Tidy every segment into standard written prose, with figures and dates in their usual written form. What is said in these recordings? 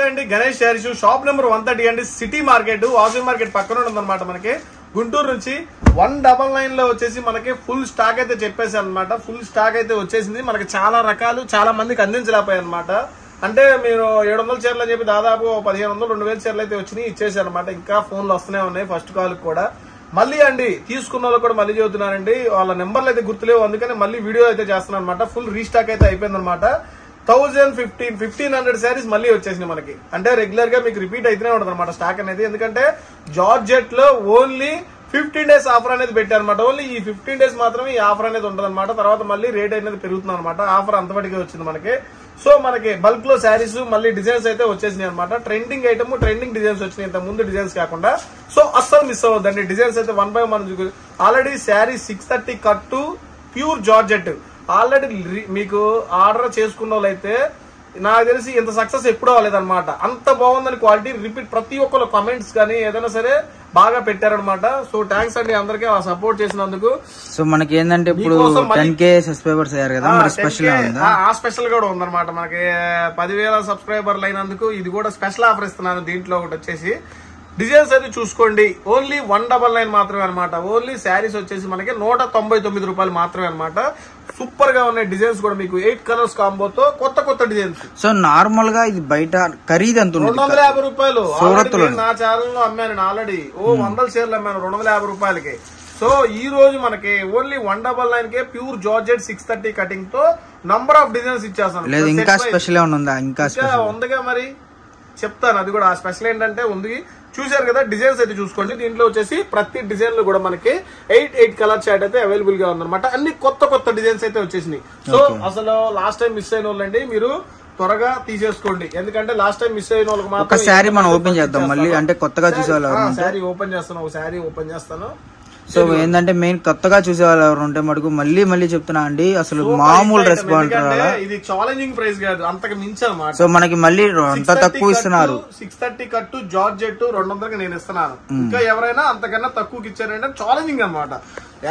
అండి Ganesh saris shop number 130 అండి, city market Vasavi market పక్కన ఉందన్నమాట. మనకి గుంటూరు నుంచి 199 లో వచ్చేసి మనకి ఫుల్ స్టాక్ అయితే చెప్పేసారు అనమాట. ఫుల్ స్టాక్ అయితే వచ్చేసింది. మనకి చాలా రకాలు చాలా మందికి అందించలేకపోయాయి అనమాట. అంటే మీరు 700 చీరలు అని చెప్పి దాదాపు 1500 2000 చీరలు అయితే వచ్చినాయి, ఇచ్చేసారు అనమాట. ఇంకా ఫోన్లు వస్తూనే ఉన్నాయి ఫస్ట్ కాల్ కూడా. మళ్ళీ అండి తీసుకున్న వాళ్ళు కూడా మళ్ళీ చెబుతున్నారండి, వాళ్ళ నెంబర్లు అయితే గుర్తులేవు, అందుకని మళ్ళీ వీడియో అయితే చేస్తున్నాను అనమాట. ఫుల్ రీస్టాక్ అయితే అయిపోయింది అనమాట. 1500 శారీస్ మళ్ళీ వచ్చేసినాయి మనకి. అంటే రెగ్యులర్ గా మీకు రిపీట్ అయితేనే ఉంటుంది అనమాట స్టాక్ అనేది. ఎందుకంటే జార్జెట్ లో ఓన్లీ 15 days ఆఫర్ అనేది పెట్టారు అనమాట. ఓన్లీ ఈ 15 days మాత్రమే ఈ ఆఫర్ అనేది ఉంటుంది అనమాట. తర్వాత మళ్ళీ రేట్ అనేది పెరుగుతుంది అనమాట. ఆఫర్ అంతవరకు వచ్చింది మనకి. సో మనకి బల్క్ లో శారీస్ మళ్ళీ డిజైన్స్ అయితే వచ్చేసినాయి అనమాట. ట్రెండింగ్ ఐటమ్ ట్రెండింగ్ డిజైన్స్ వచ్చినాయి, ఇంత ముందు డిజైన్స్ కాకుండా. సో అస్సలు మిస్ అవ్వద్దండి. డిజైన్స్ అయితే 1 by 1 ఆల్రెడీ శారీ 630 కట్టు ప్యూర్ జార్జెట్ ఆల్రెడీ మీకు ఆర్డర్ చేసుకున్న వాళ్ళైతే నాకు తెలిసి ఇంత సక్సెస్ ఎప్పుడూ అవ్వలేదన్నమాట. అంత బాగుందని క్వాలిటీ. రిపీట్ ప్రతి ఒక్కరు కమెంట్స్ కానీ ఏదైనా సరే బాగా పెట్టారనమాట. సో థ్యాంక్స్ అండి అందరికీ అలా సపోర్ట్ చేసినందుకు. సో మనకి ఏంటంటే ఇప్పుడు 10K సబ్స్క్రైబర్స్ అయ్యారు కదా, స్పెషల్ ఆ స్పెషల్ కూడా ఉందన్నమాట. మనకి 10,000 సబ్స్క్రైబర్లు అయినందుకు ఇది కూడా స్పెషల్ ఆఫర్ ఇస్తున్నాను. దీంట్లో ఒకటి వచ్చేసి డిజైన్స్ అయితే చూసుకోండి, ఓన్లీ 199 మాత్రమే అనమాట. ఓన్లీ శారీస్ వచ్చేసి మనకి 199 రూపాయలు మాత్రమే అనమాట. సూపర్ గా ఉన్నాయి డిజైన్స్ కూడా. మీకు 8 కలర్స్ కాంబోతో కొత్త డిజైన్స్. సో నార్మల్ గా ఇది బయట ఖరీదు ఎంత 250 రూపాయలు. నా ఛానల్ లో అమ్మాను ఆల్రెడీ. 100 చీరలు అమ్మాను 250 రూపాయలకి. సో ఈ రోజు మనకి ఓన్లీ 199 ప్యూర్ జార్జెట్ 630 కటింగ్ తో నంబర్ ఆఫ్ డిజైన్స్ ఇచ్చేస్తాను. లేదు ఇంకా స్పెషల్ ఉందా? ఇంకా ఉందిగా మరి చెప్తాను అది కూడా. ఆ స్పెషల్ ఏంటంటే ఉంది, చూసారు కదా. డిజైన్స్ అయితే చూసుకోండి. దీంట్లో వచ్చేసి ప్రతి డిజైన్ లో కూడా మనకి 8 కలర్ చార్ట్ అయితే అవైలబుల్ గా ఉందన్నమాట. అన్ని కొత్త డిజైన్స్ అయితే వచ్చేసినాయి. సో అసలు లాస్ట్ టైం మిస్ అయిన వాళ్ళండి మీరు త్వరగా తీసేసుకోండి. ఎందుకంటే లాస్ట్ టైం మిస్ అయిన వాళ్ళకి మాత్రం శారీ మనం ఓపెన్ చేద్దాం మళ్ళీ. అంటే కొత్తగా చూసేవాళ్ళు శారీ ఓపెన్ చేస్తాను, ఒక శారీ ఓపెన్ చేస్తాను. సో ఏంటంటే మెయిన్ కొత్తగా చూసేవాళ్ళు ఎవరు ఉంటే మటుకు మళ్ళీ చెప్తున్నా అండి, అసలు మామూలు రెస్పాన్స్ ఇది ఛాలెంజింగ్ ప్రైస్ కాదు, అంతకు మించి అన్నమాట. సో మనకి మళ్ళీ అంత తక్కువ ఇస్తున్నారు. 630 కట్టు జార్జెట్ 200 నేను ఇస్తున్నాను. ఇంకా ఎవరైనా అంతకన్నా తక్కువకి ఇచ్చారంటే ఛాలెంజింగ్ అన్నమాట.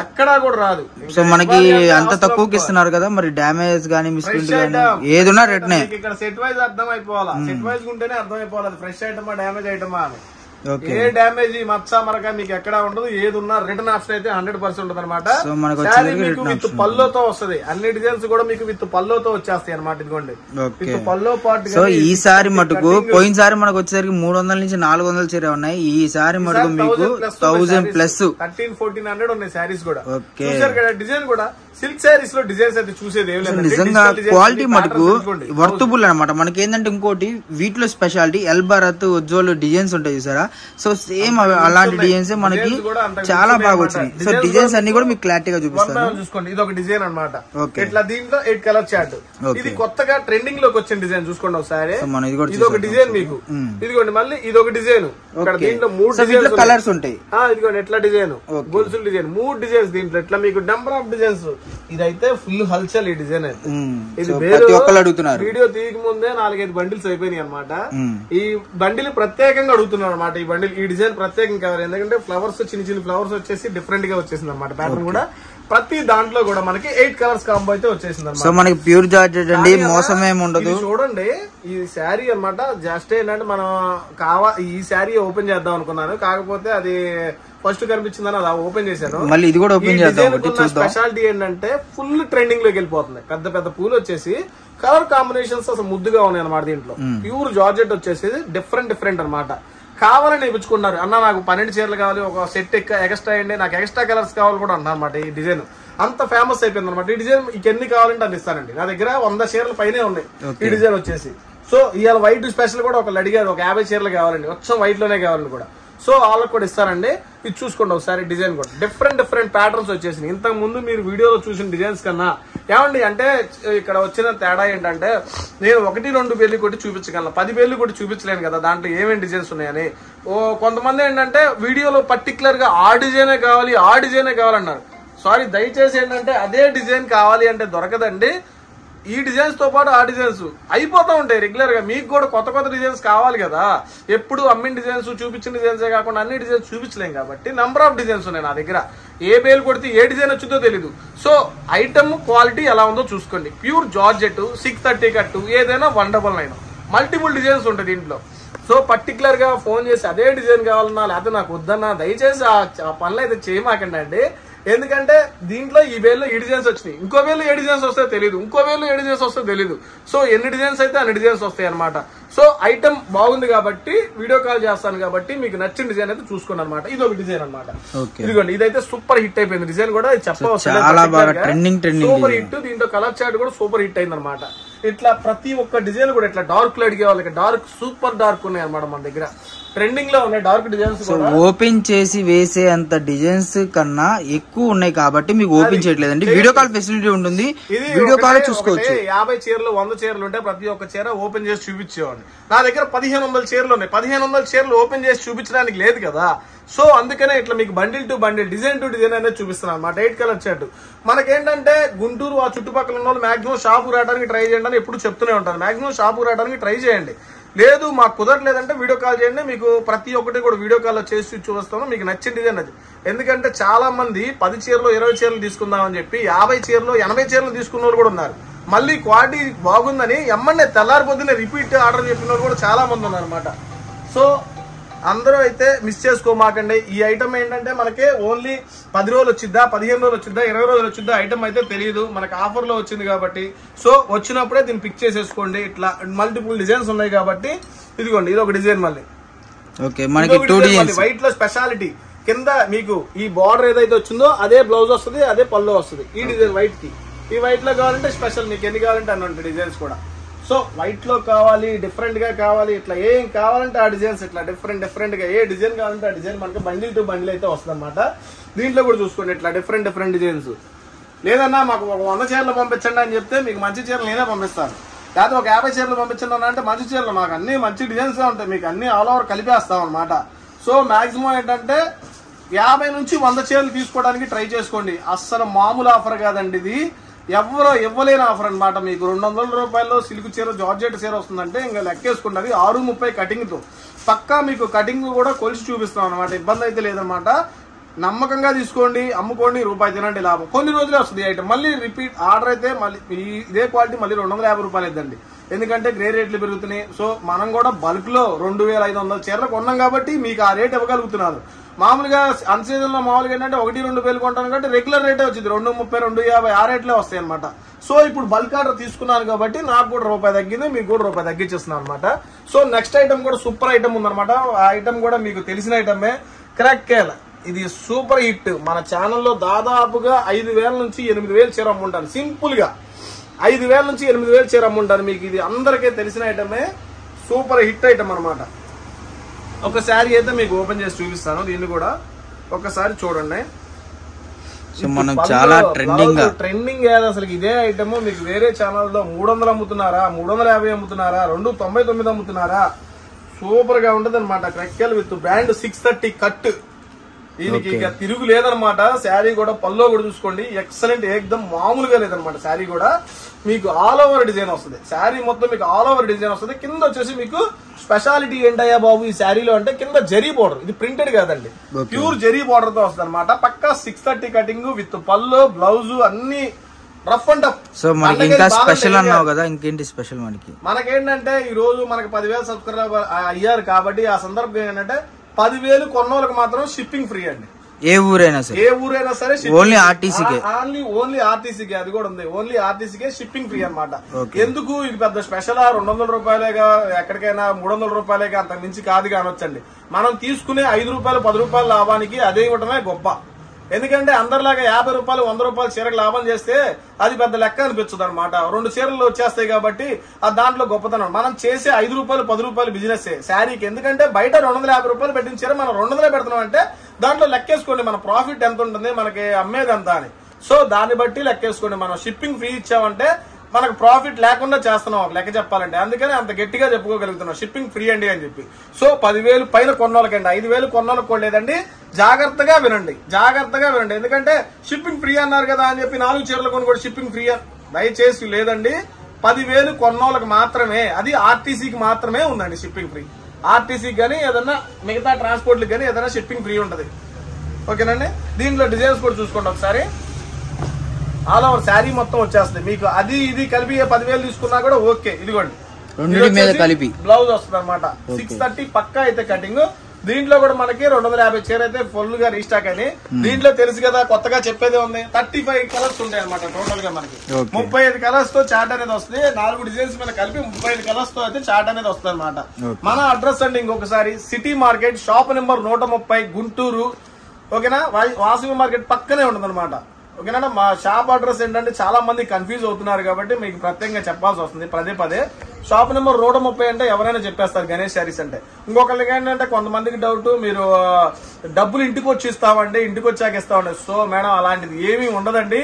ఎక్కడా కూడా రాదు. సో మనకి అంత తక్కువకి ఇస్తున్నారు కదా, మరి డ్యామేజ్ గానీ మిస్ప్రింట్ గానీ ఏదున్నా రేట్నే. ఇక్కడ సెట్ వైజ్ అర్థం అయిపోవాలా, సెట్ వైజ్ ఉంటేనే అర్థం అయిపోవాలి అది ఫ్రెష్ ఐటమా డ్యామేజ్ ఐటమా అని. ఏ డ్యామేజ్ మచ్చ మరక మీకు ఎక్కడా ఉండదు. ఏది ఉన్నా రిటర్న్ ఆప్షన్ అయితే 100% ఉంటుంది అనమాట. విత్ పల్లోతో వస్తుంది. అన్ని డిజైన్స్ కూడా మీకు విత్ పల్లోతో వచ్చేస్తాయి అనమాట. ఇదిగోండి విత్ పల్లో పాటు. సో ఈసారి మటుకు పోయినసారి మనకు వచ్చేసరికి 300 నుంచి 400 చీర ఉన్నాయి. ఈసారి మటుకు మీకు 1000 ప్లస్ 1300-1400 ఉన్నాయి శారీస్ కూడా. చూసారు కదా డిజైన్ కూడా. సిల్క్ శారీస్ లో డిజైన్స్ అయితే చూసేది నిజంగా క్వాలిటీ మటుకు వర్తబుల్ అనమాట. మనకి ఏంటంటే ఇంకోటి వీటిలో speciality L Bharat Ujjwal designs ఉంటాయి చూసారా. సో సేమ్ అలాంటి డిజైన్స్ మనకి చాలా బాగా వచ్చినాయి. సో డిజైన్స్ అన్ని కూడా మీకు క్లారిటీగా చూపిస్తాను. చూసుకోండి ఇది ఒక డిజైన్ అనమాట. ఇట్లా దీంట్లో 8 కలర్ చార్ట్. ఇది కొత్తగా ట్రెండింగ్ లోకి వచ్చిన డిజైన్ చూసుకోండి ఒకసారి. ఇది ఒక డిజైన్ మీకు. ఇదిగోండి మళ్ళీ ఇది ఒక డిజైన్. ఇక్కడ దీంట్లో 3 కలర్స్ ఉంటాయి. ఇదిగోండి ఎట్లా డిజైన్ గొలుసుల డిజైన్ 3 డిజైన్స్ దీంట్లో. ఇట్లా మీకు నెంబర్ ఆఫ్ డిజైన్స్. ఇదైతే ఫుల్ హల్చల్ ఈ డిజైన్ అయితే. ఇది వీడియో తీయక ముందే 4-5 బండిల్స్ అయిపోయినాయి అనమాట. ఈ బండిల్ ప్రత్యేకంగా అడుగుతున్నారు అనమాట. ఈ బండిల్ ఈ డిజైన్ ప్రత్యేకంగా కావాలి. ఎందుకంటే ఫ్లవర్స్ చిన్న ఫ్లవర్స్ వచ్చేసి డిఫరెంట్ గా వచ్చేసింది అనమాట. ప్యాటర్న్ కూడా ప్రతి దాంట్లో కూడా మనకి 8 కలర్స్ కాంబో అయితే వచ్చేసింది అనమాట. సో మనకి ప్యూర్ జార్జెట్ అండి, మోసం ఏమి ఉండదు. చూడండి ఈ శారీ అనమాట. జస్ట్ ఏంటంటే మనం ఈ శారీ ఓపెన్ చేద్దాం అనుకున్నాను, కాకపోతే అది ఫస్ట్ కనిపించిందని అది ఓపెన్ చేశాను. మళ్ళీ ఇది కూడా ఓపెన్ చేద్దాం. స్పెషాలిటీ ఏంటంటే ఫుల్ ట్రెండింగ్ లోకి వెళ్ళిపోతుంది. పెద్ద పూలు వచ్చేసి కలర్ కాంబినేషన్స్ అసలు ముద్దుగా ఉన్నాయి అనమాట. దీంట్లో ప్యూర్ జార్జెట్ వచ్చేసి డిఫరెంట్ అనమాట. కావాలని ఇప్పించుకున్నారు అన్న, నాకు 12 చీరలు కావాలి, ఒక సెట్ ఎక్స్ట్రా అయ్యండి, నాకు ఎక్స్ట్రా కలర్స్ కావాలి కూడా అన్నా అనమాట. ఈ డిజైన్ అంత ఫేమస్ అయిపోయింది అనమాట. ఈ డిజైన్ ఎన్ని కావాలంటే అది ఇస్తానండి. నా దగ్గర 100 చీరల పైనే ఉన్నాయి ఈ డిజైన్ వచ్చేసి. సో ఇవాళ వైట్ స్పెషల్ కూడా ఒకళ్ళు అడిగారు, ఒక 50 చీరలు కావాలండి, వచ్చం వైట్ లోనే కావాలని కూడా. సో వాళ్ళకి కూడా ఇస్తారండి. ఇది చూసుకోండి ఒకసారి. డిజైన్ కూడా డిఫరెంట్ ప్యాటర్న్స్ వచ్చేసినాయి. ఇంతకు ముందు మీరు వీడియోలో చూసిన డిజైన్స్ కన్నా ఏమండి అంటే ఇక్కడ వచ్చిన తేడా ఏంటంటే నేను 1-2 పేర్లు కొట్టి చూపించగలను, 10 పేర్లు కొట్టి చూపించలేను కదా దాంట్లో ఏమేమి డిజైన్స్ ఉన్నాయని. కొంతమంది ఏంటంటే వీడియోలో పర్టికులర్ గా ఆ డిజైనే కావాలన్నారు. సారీ, దయచేసి ఏంటంటే అదే డిజైన్ కావాలి అంటే దొరకదండి. ఈ డిజైన్స్ తో పాటు ఆ డిజైన్స్ అయిపోతూ ఉంటాయి రెగ్యులర్ గా. మీకు కూడా కొత్త డిజైన్స్ కావాలి కదా. ఎప్పుడు అమ్మిన డిజైన్స్ చూపించిన డిజైన్సే కాకుండా అన్ని డిజైన్స్ చూపించలేం కాబట్టి నంబర్ ఆఫ్ డిజైన్స్ ఉన్నాయి నా దగ్గర. ఏ బేలు కొడితే ఏ డిజైన్ వచ్చిందో తెలీదు. సో ఐటమ్ క్వాలిటీ ఎలా ఉందో చూసుకోండి. ప్యూర్ జార్జెట్ 630 కట్టు ఏదైనా 199. మల్టిపుల్ డిజైన్స్ ఉంటాయి దీంట్లో. సో పర్టికులర్ గా ఫోన్ చేసి అదే డిజైన్ కావాలన్నా లేకపోతే నాకు వద్దన్నా దయచేసి ఆ పనులు అయితే చేయమాకండి అండి. ఎందుకంటే దీంట్లో ఈ వేల్లో ఈ డిజైన్స్ వచ్చినాయి, ఇంకో వేల్లో ఏ డిజైన్స్ వస్తాయో తెలియదు, ఇంకో వేల్లో ఏ డిజైన్స్ వస్తాయో తెలియదు. సో ఎన్ని డిజైన్స్ అయితే అన్ని డిజైన్స్ వస్తాయి అనమాట. సో ఐటమ్ బాగుంది కాబట్టి వీడియో కాల్ చేస్తాను కాబట్టి మీకు నచ్చిన డిజైన్ అయితే చూసుకోండి అనమాట. ఇది ఒక డిజైన్ అనమాట. ఇదిగోండి, ఇదైతే సూపర్ హిట్ అయిపోయింది డిజైన్ కూడా, చెప్పవసరం సూపర్ హిట్. దీంట్లో కలర్ చార్ట్ కూడా సూపర్ హిట్ అయింది అనమాట. ఇట్లా ప్రతి ఒక్క డిజైన్ కూడా ఇట్లా డార్క్ లో అడిగే వాళ్ళకి డార్క్ సూపర్ డార్క్ ఉన్నాయి అనమాట మన దగ్గర. ట్రెండింగ్ లో ఉన్నాయి డార్క్ డిజైన్స్. ఓపెన్ చేసి వేసే అంత డిజైన్స్ కన్నా ఎక్కువ ఉన్నాయి కాబట్టి మీకు ఓపెన్ చేయట్లేదండి. వీడియో కాల్ ఫెసిలిటీ ఉంటుంది, వీడియో కాల్ చూసుకోవచ్చు. 50 చీరలు 100 చీరలు ఉంటే ప్రతి ఒక్క చీర ఓపెన్ చేసి చూపించేవాడిని. నా దగ్గర 1500 చీరలు ఉన్నాయి. 1500 చీరలు ఓపెన్ చేసి చూపించడానికి లేదు కదా. సో అందుకనే ఇట్లా మీకు bundle to bundle, design to design అనేది చూపిస్తున్నాను అనమాట. 8 కలర్ చార్ట్. మనకేంటంటే గుంటూరు ఆ చుట్టుపక్కల ఉన్న వాళ్ళు మాక్సిమం షాపు రావడానికి ట్రై చేయండి అని ఎప్పుడు చెప్తూనే ఉంటాను. మాక్సిమం షాపు రావడానికి ట్రై చేయండి. లేదు మాకు కుదరలేదంటే వీడియో కాల్ చేయండి, మీకు ప్రతి ఒక్కటి కూడా వీడియో కాల్ చేసి చూపిస్తాను. మీకు నచ్చిన డిజైన్ అది. ఎందుకంటే చాలా మంది 10 చీరలు 20 చీరలు తీసుకుందామని చెప్పి 50 చీరలు 80 చీరలు తీసుకున్న వాళ్ళు కూడా ఉన్నారు. మళ్ళీ క్వాలిటీ బాగుందని ఎమ్మన్నే తెల్లారి పొద్దున్నే రిపీట్ ఆర్డర్ చెప్పిన వాళ్ళు కూడా చాలా మంది ఉన్నారు అనమాట. సో అందరూ అయితే మిస్ చేసుకోమాకండి. ఈ ఐటమ్ ఏంటంటే మనకి ఓన్లీ 10 రోజులు వచ్చిద్దా, 15 రోజులు వచ్చిద్దా, 20 రోజులు వచ్చిద్దా ఐటమ్ అయితే తెలియదు. మనకి ఆఫర్ లో వచ్చింది కాబట్టి సో వచ్చినప్పుడే దీన్ని పిక్ చేసేసుకోండి. ఇట్లా మల్టిపుల్ డిజైన్స్ ఉన్నాయి కాబట్టి ఇదిగోండి, ఇది ఒక డిజైన్. మళ్ళీ వైట్ లో స్పెషాలిటీ కింద మీకు ఈ బార్డర్ ఏదైతే వచ్చిందో అదే బ్లౌజ్ వస్తుంది, అదే పళ్ళు వస్తుంది. ఈ డిజైన్ వైట్ కి, ఈ వైట్ లో కావాలంటే స్పెషల్ మీకు ఎన్ని కావాలంటే అన్ని ఉంటాయి డిజైన్స్ కూడా. సో వైట్ లో కావాలి, డిఫరెంట్ గా కావాలి, ఇట్లా ఏం కావాలంటే ఆ డిజైన్స్ ఇట్లా డిఫరెంట్ గా ఏ డిజైన్ కావాలంటే ఆ డిజైన్ మనకి బండిల్ టు బండిల్ అయితే వస్తుంది అనమాట. దీంట్లో కూడా చూసుకోండి ఇట్లా డిఫరెంట్ డిజైన్స్. లేదన్నా మాకు 100 చీరలు పంపించండి అని చెప్తే మీకు మంచి చీరలు నేనే పంపిస్తాను. లేకపోతే ఒక 50 చీరలు పంపించండి అన్న అంటే మంచి చీరలు మాకు అన్ని మంచి డిజైన్స్ ఉంటాయి, మీకు అన్ని ఆల్ ఓవర్ కలిపేస్తాం అనమాట. సో మాక్సిమం ఏంటంటే 50 నుంచి 100 చీరలు తీసుకోవడానికి ట్రై చేసుకోండి. అస్సలు మామూలు ఆఫర్ కాదండి ఇది, ఎవరో ఇవ్వలేని ఆఫర్ అనమాట. మీకు 200 రూపాయల్లో సిల్క్ చీర జార్జెట్ చీర వస్తుందంటే ఇంకా లెక్కేసుకుంటుంది 630 కటింగ్ తో. పక్కా మీకు కటింగ్ కూడా కొలిసి చూపిస్తాం అనమాట, ఇబ్బంది అయితే లేదనమాట. నమ్మకంగా తీసుకోండి, అమ్ముకోండి, రూపాయి తినండి లాభం. కొన్ని రోజులే వస్తుంది ఈ ఐటమ్. మళ్ళీ రిపీట్ ఆర్డర్ అయితే మళ్ళీ ఇదే క్వాలిటీ మళ్ళీ 250 రూపాయలు ఇద్దండి. ఎందుకంటే గ్రే రేట్లు పెరుగుతున్నాయి. సో మనం కూడా బల్క్ లో 2500 చీరలు కొన్నాం కాబట్టి మీకు ఆ రేట్ ఇవ్వగలుగుతున్నారు. మామూలుగా అన్ సీజన్ లో మామూలుగా ఏంటంటే 1-2 వేలు కొంటాను కాబట్టి రెగ్యులర్ రేటే వచ్చింది 230, 250 ఆ రేట్లే వస్తాయి అనమాట. సో ఇప్పుడు బల్క్ ఆర్డర్ తీసుకున్నాను కాబట్టి నాకు కూడా రూపాయి తగ్గింది, మీకు కూడా రూపాయి తగ్గించేస్తున్నాను అనమాట. సో నెక్స్ట్ ఐటమ్ కూడా సూపర్ ఐటమ్ ఉందన్నమాట. ఆ ఐటమ్ కూడా మీకు తెలిసిన ఐటమే, క్రాక్కేల్. ఇది సూపర్ హిట్. మన ఛానల్లో దాదాపుగా 5000 నుంచి 8000 చీర అమ్ముంటాను. సింపుల్ గా 5000 నుంచి 8000 చీర అమ్ముంటాను. మీకు ఇది అందరికీ తెలిసిన ఐటమే, సూపర్ హిట్ ఐటమ్ అనమాట. ఒక శారీ అయితే మీకు ఓపెన్ చేసి చూపిస్తాను, దీన్ని కూడా ఒకసారి చూడండి. చాలా ట్రెండింగ్ అసలు ఇదే ఐటమ్ మీకు వేరే ఛానల్లో 300 అమ్ముతున్నారా, 350 అమ్ముతున్నారా, 299 అమ్ముతున్నారా, సూపర్ గా ఉంటది అనమాట. క్రెక్కెల్ విత్ బ్రాండ్ 630 కట్. దీనికి ఇక తిరుగు లేదనమాట. శారీ కూడా పల్లో కూడా చూసుకోండి, ఎక్సలెంట్, ఏకదం మామూలుగా లేదనమాట. శారీ కూడా మీకు ఆల్ ఓవర్ డిజైన్ వస్తుంది. శారీ మొత్తం మీకు ఆల్ ఓవర్ డిజైన్ వస్తుంది. కింద వచ్చేసి మీకు స్పెషాలిటీ ఏంటయ్యా బాబు ఈ శారీలో అంటే కింద జరీ బోర్డర్, ఇది ప్రింటెడ్ కాదండి, ప్యూర్ జరీ బోర్డర్ తో వస్తుంది అనమాట. పక్కా 630 కటింగ్ విత్ పల్లో బ్లౌజ్ అన్ని రఫ్ అండ్ టఫ్. సో మనకి ఇంకా స్పెషల్ అన్నావు కదా, ఇంకేంటి స్పెషల్ మనకేంటంటే ఈ రోజు మనకి 10,000 సబ్స్క్రైబర్ అయ్యారు కాబట్టి ఆ సందర్భం ఏంటంటే 10,000 కొన్నోళ్ళకి మాత్రం షిప్పింగ్ ఫ్రీ అండి. ఏ ఊరైనా సరే ఓన్లీ ఆర్టీసీకే, ఓన్లీ ఆర్టీసీకే, అది కూడా ఉంది, ఓన్లీ ఆర్టీసీకే షిప్పింగ్ ఫ్రీ అనమాట. ఎందుకు ఇది పెద్ద స్పెషల్ 200 రూపాయలేగా, ఎక్కడికైనా 300 రూపాయలేగా, అంత మించి కాదు కానొచ్చండి. మనం తీసుకునే 5 రూపాయలు 10 రూపాయల లాభానికి అదే ఇవ్వటమే గొప్ప. ఎందుకంటే అందరిలాగా 50 రూపాయలు 100 రూపాయలు చీరకు లాభం చేస్తే అది పెద్ద లెక్క అనిపించదు అనమాట. 2 చీరలు వచ్చేస్తాయి కాబట్టి దాంట్లో గొప్పతనం. మనం చేసే 5 రూపాయలు 10 రూపాయలు బిజినెస్ శారీకి. ఎందుకంటే బయట 250 రూపాయలు పెట్టిన చీర మనం 200 పెడుతున్నాం అంటే దాంట్లో లెక్కేసుకోండి మన ప్రాఫిట్ ఎంత ఉంటుంది, మనకి అమ్మేది ఎంత అని. సో దాన్ని బట్టి లెక్కేసుకోండి. మనం షిప్పింగ్ ఫ్రీ ఇచ్చామంటే మనకు ప్రాఫిట్ లేకుండా చేస్తున్నాం ఒక లెక్క చెప్పాలంటే. అందుకని అంత గట్టిగా చెప్పుకోగలుగుతున్నాం షిప్పింగ్ ఫ్రీ అండి అని చెప్పి. సో 10,000 పైన కొన్నోళ్ళకండి, 5,000 కొన్నోళ్ళకి కొనలేదండి. జాగ్రత్తగా వినండి. ఎందుకంటే షిప్పింగ్ ఫ్రీ అన్నారు కదా అని చెప్పి 4 చీరలు కొని కూడా షిప్పింగ్ ఫ్రీ దయచేసి లేదండి. 10,000 కొన్నోళ్ళకి మాత్రమే, అది ఆర్టీసీకి మాత్రమే ఉందండి షిప్పింగ్ ఫ్రీ. ఆర్టీసీకి కానీ ఏదన్నా మిగతా ట్రాన్స్పోర్ట్కి కానీ ఏదైనా షిప్పింగ్ ఫ్రీ ఉంటుంది. ఓకేనండి. దీంట్లో డిజైన్స్ కూడా చూసుకోండి ఒకసారి. ఆల్ ఓవర్ శారీ మొత్తం వచ్చేస్తుంది మీకు. అది ఇది కలిపి 10,000 తీసుకున్నా కూడా ఓకే. ఇదిగోండి బ్లౌజ్ వస్తుంది అనమాట. 630 పక్కా అయితే కటింగ్. దీంట్లో కూడా మనకి 250 చీర అయితే ఫుల్ గా రీస్టాక్ అని. దీంట్లో తెలుసు కదా కొత్తగా చెప్పేది ఉంది, 35 కలర్స్ ఉంటాయి అనమాట టోటల్ గా మనకి. 35 కలర్స్ తో చార్ట్ అనేది వస్తుంది. 4 డిజైన్స్ మీద కలిపి 35 కలర్స్ తో అయితే చార్ట్ అనేది వస్తుంది అనమాట. మన అడ్రస్ అండి ఇంకొకసారి, city market shop number 130 Guntur. ఓకేనా, వాసవి మార్కెట్ పక్కనే ఉంటుంది అనమాట. ఓకేనా, మా షాప్ అడ్రస్ ఏంటంటే చాలా మంది కన్ఫ్యూజ్ అవుతున్నారు కాబట్టి మీకు ప్రత్యేకంగా చెప్పాల్సి వస్తుంది పదే. షాప్ నెంబర్ 130 అంటే ఎవరైనా చెప్పేస్తారు గణేష్ శారీస్ అంటే. ఇంకొకరికి ఏంటంటే కొంతమందికి డౌట్, మీరు డబ్బులు ఇంటికి వచ్చి ఇస్తామండి, ఇంటికి వచ్చాక ఇస్తామండి. సో మేడం అలాంటిది ఏమీ ఉండదండి.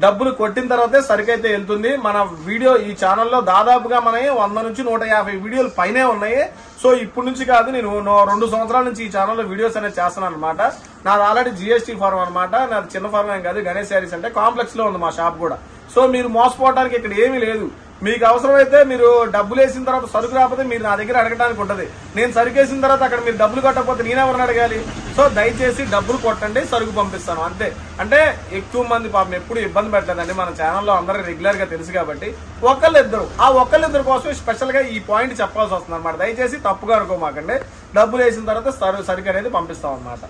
డబ్బులు కొట్టిన తర్వాతే సరికైతే వెళ్తుంది. మన వీడియో ఈ ఛానల్లో దాదాపుగా మన 100 నుంచి 150 వీడియోలు పైనే ఉన్నాయి. సో ఇప్పటి నుంచి కాదు, నేను 2 సంవత్సరాల నుంచి ఈ ఛానల్లో వీడియోస్ అనేది చేస్తున్నాను అనమాట. నాది ఆల్రెడీ GST ఫార్మ్ అనమాట. నాది చిన్న ఫార్మ్ ఏం కాదు. గణేష్ శారీస్ అంటే కాంప్లెక్స్ లో ఉంది మా షాప్ కూడా. సో మీరు మోసపోవడానికి ఇక్కడ ఏమీ లేదు. మీకు అవసరమైతే మీరు డబ్బులు వేసిన తర్వాత సరుకు రాకపోతే మీరు నా దగ్గర అడగడానికి ఉంటది. నేను సరుకు వేసిన తర్వాత అక్కడ మీరు డబ్బులు కొట్టకపోతే నేనెవరిని అడగాలి? సో దయచేసి డబ్బులు కొట్టండి, సరుకు పంపిస్తాను అంతే. అంటే ఎక్కువ మంది పాపం ఎప్పుడు ఇబ్బంది పెట్టలేదండి. మన ఛానల్లో అందరూ రెగ్యులర్ గా తెలుసు కాబట్టి ఒకళ్ళిద్దరు కోసం స్పెషల్ గా ఈ పాయింట్ చెప్పాల్సి వస్తుంది అనమాట. దయచేసి తప్పుగా అనుకోమాకండి. డబ్బులు వేసిన తర్వాత సరుకు అనేది పంపిస్తాం అనమాట.